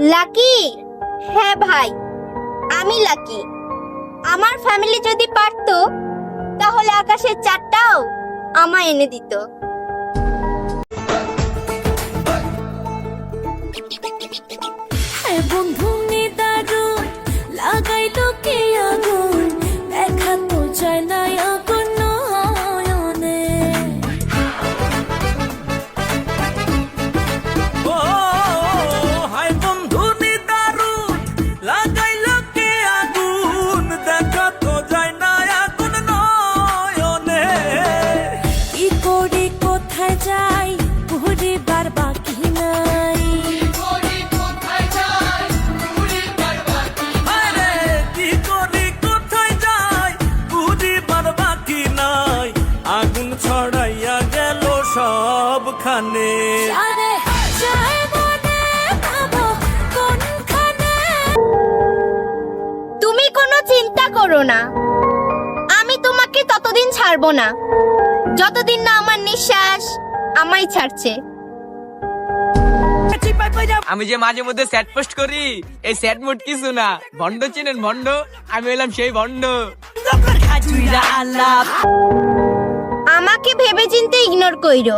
Lucky? হ্যাঁ ভাই, আমি লাকি। আমার ফ্যামিলি যদি পারতো তাহলে আকাশের চারটাও আমায় এনে দিত। বন্ধু নিদারু লাগাইলো কে আগুন, দেখা তো যায় না আগুন নয়নে। ও হায় বন্ধু নিদারু লাগাইলো কে আগুন, দেখা তো যায় না আগুন নয়নে। কি করি কোথায় যাই ঘুরিবার বাকি নাই। আগুন ছড়াইয়া গেল সবখানে। তুমি কোনো চিন্তা করো না, আমি তোমাকে ততদিন ছাড়বো না যতদিন না আমার নিঃশ্বাস আমায় ছাড়ছে। আমি যে মাঝে মধ্যে স্যাড পোস্ট করি, এই স্যাড মুড কিছু না। ভন্ড চিনেন ভন্ড? আমি হলাম সেই ভন্ড। আমাকে ভেবে চিন্তে ইগনোর কইরো,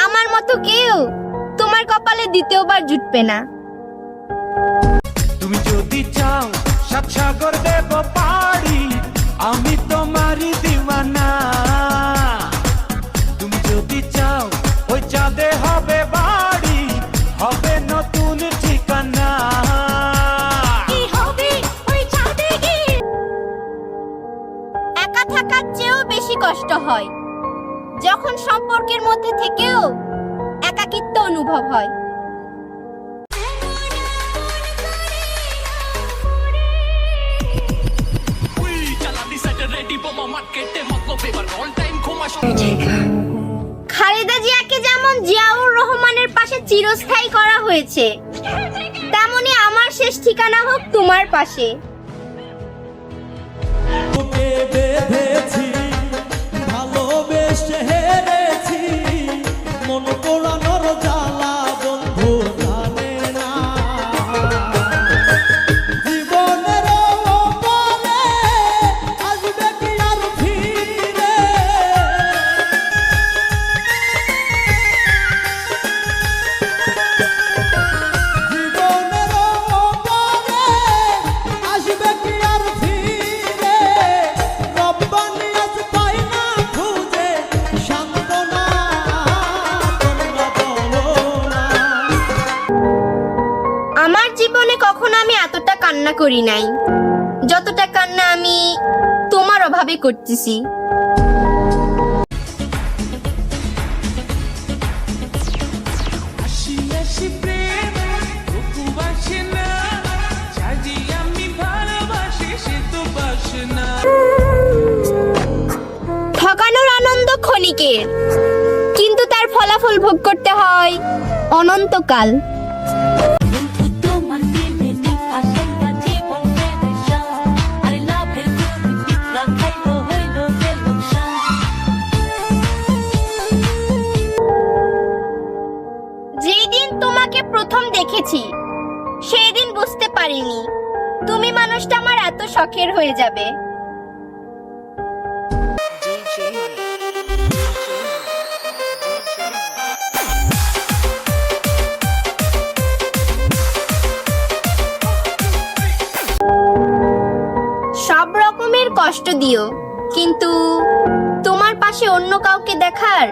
আমার মতো কেউ তোমার কপালে দ্বিতীয়বার জুটবে না। তুমি যদি চাও সাত সাগর দেব পাড়ি, আমি তোমারই দিওয়ানা। তুমি যদি চাও ওই চাঁদে হবে বাড়ি, হবে নতুন ঠিকানা। একা থাকার চেয়েও বেশি কষ্ট হয় যখন সম্পর্কের মধ্যে থেকেও একাকিত্ব অনুভব হয়। খালেদা জিয়াকে যেমন জিয়াউর রহমানের পাশে চিরস্থায়ী করা হয়েছে, তেমনি আমার শেষ ঠিকানা হোক তোমার পাশে। তোকে বেঁধেছি, ভালোবেসে হেরেছি, মন পোড়ানোর জ্বালা বন্ধু জানে না। জীবনের বলে আসবে কি আর ফিরে, জীবনের বলে আসবে কি আর ফিরে। রব্বানি আজ পাই না খুঁজে সান্ত্বনা, তোমরা বলো না। আমার জীবনে কখনো আমি এতটা কান্না করি নাই যতটা কান্না আমি তোমার অভাবে করতেছি। আসি আসি প্রেম তবু বাসে না, যদি আমি ভালোবাসি সে তো বাসে না। ঠকানোর আনন্দ ক্ষণিকের, কিন্তু তার ফলাফল ভোগ করতে হয় অনন্তকাল। যেই দিন তোমাকে প্রথম দেখেছি সেই দিন বুঝতে পারিনি তুমি মানুষটা আমার এত শখের হয়ে যাবে। সব রকমের কষ্ট দিও, কিন্তু তোমার পাশে অন্য কাউকে দেখার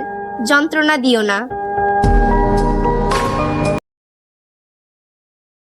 যন্ত্রণা দিও না।